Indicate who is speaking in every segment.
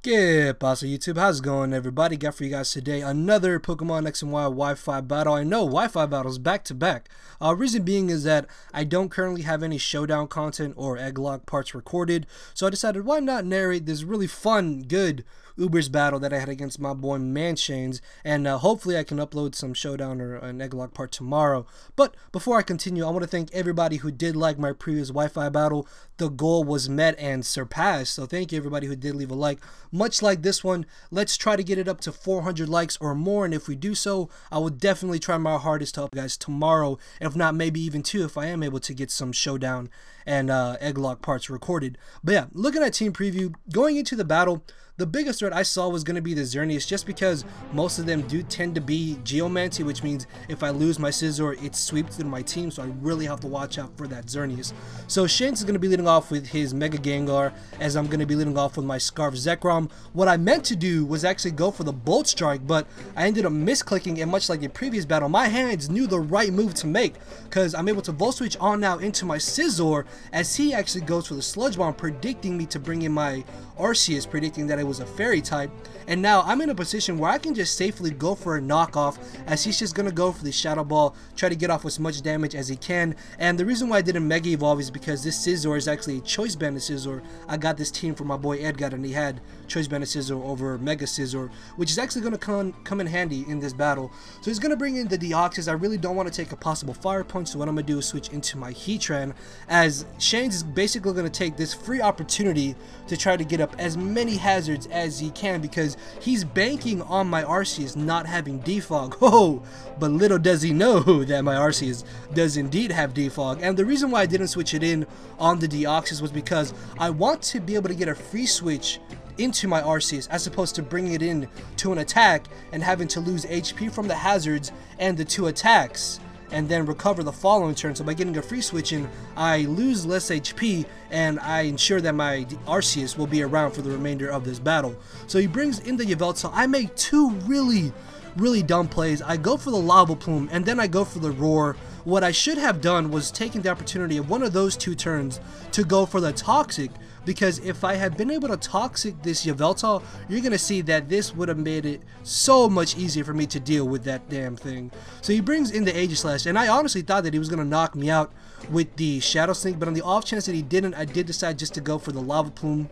Speaker 1: ¿Qué pasa, YouTube? How's it going, everybody? Got for you guys today another Pokemon X and Y Wi-Fi battle. I know Wi-Fi battles back to back. Reason being is that I don't currently have any showdown content or egglog parts recorded, so I decided why not narrate this really fun, good Ubers battle that I had against my boy Mienshanes, and hopefully I can upload some showdown or an egglog part tomorrow. But before I continue, I want to thank everybody who did like my previous Wi-Fi battle. The goal was met and surpassed, so thank you everybody who did leave a like. Much like this one, let's try to get it up to 400 likes or more, and if we do so, I will definitely try my hardest to help you guys tomorrow, if not maybe even two if I am able to get some showdown and egglog parts recorded. But yeah, looking at team preview, going into the battle, the biggest threat I saw was going to be the Xerneas, just because most of them do tend to be Geomancy, which means if I lose my Scizor, it sweeps through my team, so I really have to watch out for that Xerneas. So Shanks is going to be leading off with his Mega Gengar, as I'm going to be leading off with my Scarf Zekrom. What I meant to do was actually go for the Bolt Strike, but I ended up misclicking, and much like the previous battle, my hands knew the right move to make, because I'm able to Volt Switch on now into my Scizor, as he actually goes for the Sludge Bomb, predicting me to bring in my Arceus, predicting that it was a fairy type. And now I'm in a position where I can just safely go for a knockoff, as he's just gonna go for the Shadow Ball, try to get off as much damage as he can. And the reason why I didn't Mega Evolve is because this Scizor is actually a Choice Banded Scizor. I got this team from my boy Edgar, and he had Choice Banded Scizor over Mega Scizor, which is actually gonna come in handy in this battle. So he's gonna bring in the Deoxys. I really don't want to take a possible Fire Punch, so what I'm gonna do is switch into my Heatran, as Shane's is basically gonna take this free opportunity to try to get up as many hazards as he can, because he's banking on my Arceus not having defog. Oh, but little does he know that my Arceus does indeed have defog. And the reason why I didn't switch it in on the Deoxys was because I want to be able to get a free switch into my Arceus, as opposed to bringing it in to an attack and having to lose HP from the hazards and the two attacks and then recover the following turn. So by getting a free switch in, I lose less HP and I ensure that my Arceus will be around for the remainder of this battle. So he brings in the Yveltal. I make two really dumb plays. I go for the Lava Plume and then I go for the Roar. What I should have done was taken the opportunity of one of those two turns to go for the Toxic, because if I had been able to Toxic this Yveltal, you're going to see that this would have made it so much easier for me to deal with that damn thing. So he brings in the Aegislash, and I honestly thought that he was going to knock me out with the Shadow Sneak, but on the off chance that he didn't, I did decide just to go for the Lava Plume,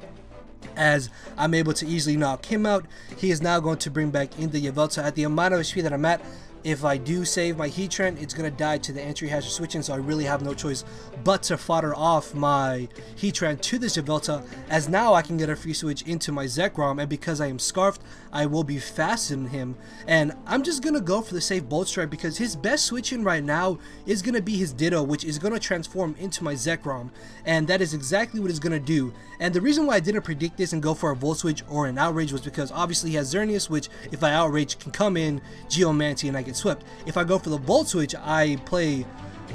Speaker 1: as I'm able to easily knock him out. He is now going to bring back in the Yveltal. At the amount of HP that I'm at, if I do save my Heatran, it's going to die to the entry hazard switching, so I really have no choice but to fodder off my Heatran to this Yveltal, as now I can get a free switch into my Zekrom, and because I am Scarfed, I will be faster than him. And I'm just going to go for the safe Bolt Strike, because his best switch-in right now is going to be his Ditto, which is going to transform into my Zekrom, and that is exactly what it's going to do. And the reason why I didn't predict this and go for a Volt Switch or an Outrage was because obviously he has Xerneas, which if I Outrage can come in Geomancy and I get swept. If I go for the Volt Switch, I play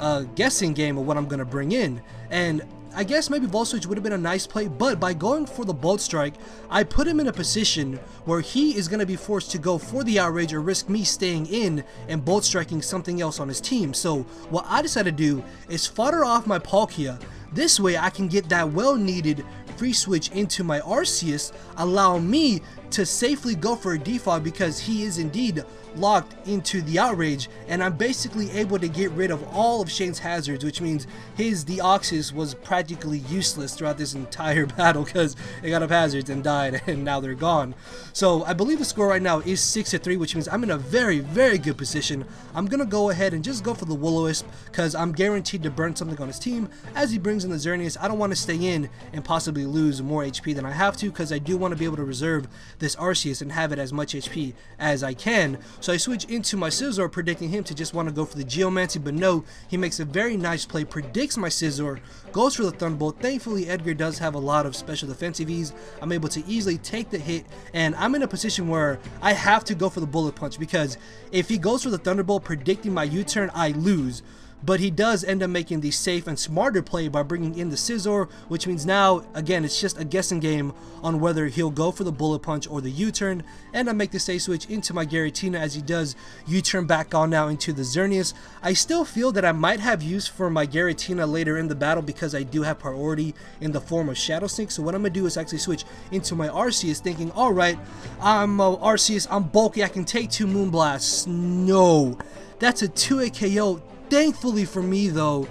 Speaker 1: a guessing game of what I'm going to bring in, and I guess maybe Volt Switch would have been a nice play, but by going for the Bolt Strike, I put him in a position where he is going to be forced to go for the Outrage or risk me staying in and Bolt Striking something else on his team. So what I decided to do is fodder off my Palkia. This way I can get that well-needed free switch into my Arceus, allow me to safely go for a defog, because he is indeed locked into the Outrage, and I'm basically able to get rid of all of Shane's hazards, which means his Deoxys was practically useless throughout this entire battle, because it got up hazards and died, and now they're gone. So I believe the score right now is 6-3, which means I'm in a very good position. I'm gonna go ahead and just go for the Will-O-Wisp, because I'm guaranteed to burn something on his team. As he brings in the Xerneas, I don't want to stay in and possibly lose more HP than I have to, because I do want to be able to reserve this Arceus and have it as much HP as I can. So I switch into my Scizor, predicting him to just want to go for the Geomancy, but no, he makes a very nice play, predicts my Scizor, goes for the Thunderbolt. Thankfully, Edgar does have a lot of special defensive ease. I'm able to easily take the hit, and I'm in a position where I have to go for the Bullet Punch, because if he goes for the Thunderbolt, predicting my U-turn, I lose. but he does end up making the safe and smarter play by bringing in the scissor, which means now, again, it's just a guessing game on whether he'll go for the bullet punch or the U-turn, and I make the safe switch into my Giratina as he does U-turn back on now into the Xerneas. I still feel that I might have use for my Giratina later in the battle because I do have priority in the form of Shadow Sneak, so what I'm going to do is actually switch into my Arceus thinking, alright, I'm Arceus, I'm bulky, I can take 2 Moonblasts. No, that's a 2-hit KO. Thankfully for me though,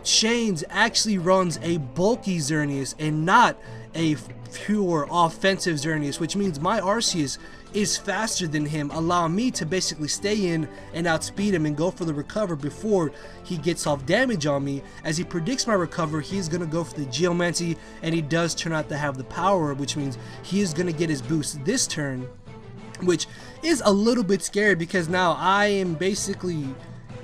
Speaker 1: Mienshanes actually runs a bulky Xerneas and not a pure offensive Xerneas, which means my Arceus is faster than him, allowing me to basically stay in and outspeed him and go for the recover before he gets off damage on me. As he predicts my recover, he's going to go for the Geomancy, and he does turn out to have the power, which means he is going to get his boost this turn, which is a little bit scary because now I am basically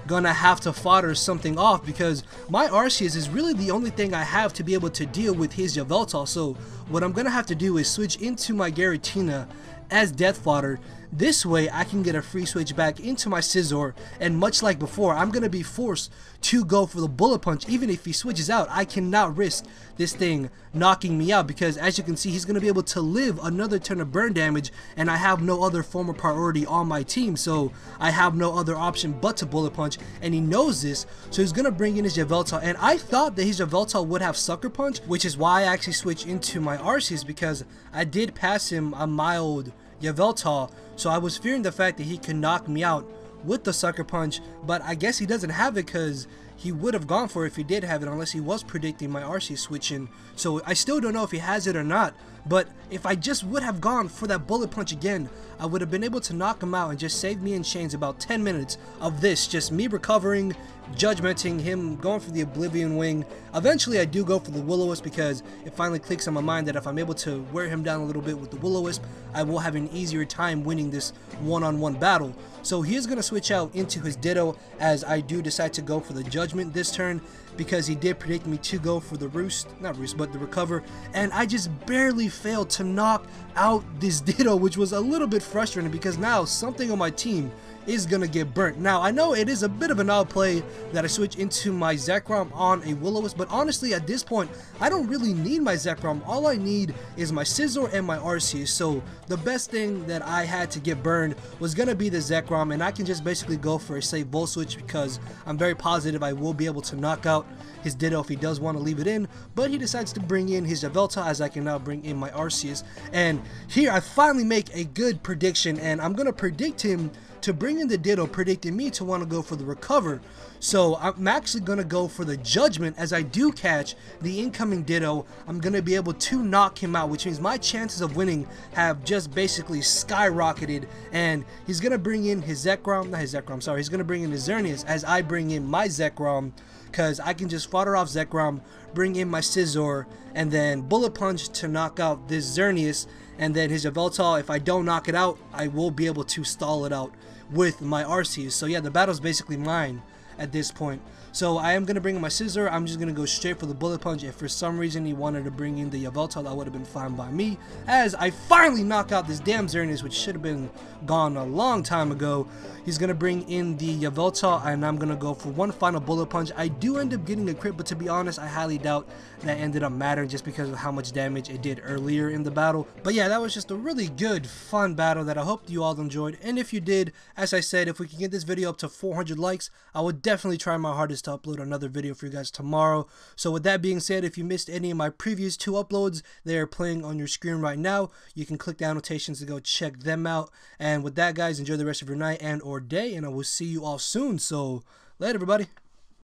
Speaker 1: gonna have to fodder something off because my Arceus is really the only thing I have to be able to deal with his Yveltal. So what I'm gonna have to do is switch into my Giratina as death fodder. This way I can get a free switch back into my Scizor, and much like before, I'm going to be forced to go for the bullet punch. Even if he switches out, I cannot risk this thing knocking me out because as you can see, he's going to be able to live another turn of burn damage, and I have no other form of priority on my team, so I have no other option but to bullet punch, and he knows this, so he's going to bring in his Yveltal, and I thought that his Yveltal would have Sucker Punch, which is why I actually switched into my Arceus because I did pass him a mild Yveltal, so I was fearing the fact that he could knock me out with the Sucker Punch, but I guess he doesn't have it because he would have gone for it if he did have it, unless he was predicting my Arceus switching. So I still don't know if he has it or not, but if I just would have gone for that bullet punch again, I would have been able to knock him out and just save me and Mienshanes about 10 minutes of this, just me recovering, judgmenting him, going for the Oblivion Wing. Eventually I do go for the Will-O-Wisp because it finally clicks on my mind that if I'm able to wear him down a little bit with the Will-O-Wisp, I will have an easier time winning this one-on-one battle. So he is going to switch out into his Ditto as I do decide to go for the Judgment this turn because he did predict me to go for the the Recover, and I just barely failed to knock out this Ditto, which was a little bit frustrating because now something on my team is gonna get burnt. Now I know it is a bit of an odd play that I switch into my Zekrom on a Will-O-Wisp, but honestly at this point I don't really need my Zekrom. All I need is my Scizor and my Arceus, so the best thing that I had to get burned was gonna be the Zekrom, and I can just basically go for a safe Volt Switch because I'm very positive I will be able to knock out his Ditto if he does want to leave it in, but he decides to bring in his Yveltal as I can now bring in my Arceus. And here I finally make a good prediction, and I'm gonna predict him to bring in the Ditto, predicting me to want to go for the Recover. So I'm actually going to go for the Judgment. As I do catch the incoming Ditto, I'm going to be able to knock him out, which means my chances of winning have just basically skyrocketed. And he's going to bring in his Zekrom, not his Zekrom, sorry, he's going to bring in his Xerneas as I bring in my Zekrom, because I can just fodder off Zekrom, bring in my Scizor, and then Bullet Punch to knock out this Xerneas, and then his Yveltal, if I don't knock it out, I will be able to stall it out with my Arceus. So yeah, the battle's basically mine at this point. So I am going to bring in my Scizor. I'm just going to go straight for the Bullet Punch. If for some reason he wanted to bring in the Yveltal, that would have been fine by me, as I finally knock out this damn Xerneas, which should have been gone a long time ago. He's going to bring in the Yveltal, and I'm going to go for one final Bullet Punch. I do end up getting a crit, but to be honest, I highly doubt that ended up mattering just because of how much damage it did earlier in the battle. But yeah, that was just a really good, fun battle that I hope you all enjoyed. And if you did, as I said, if we can get this video up to 400 likes, I would definitely try my hardest to upload another video for you guys tomorrow. So with that being said, if you missed any of my previous 2 uploads, they are playing on your screen right now. You can click the annotations to go check them out. And with that, guys, enjoy the rest of your night and or day, and I will see you all soon. So later, everybody.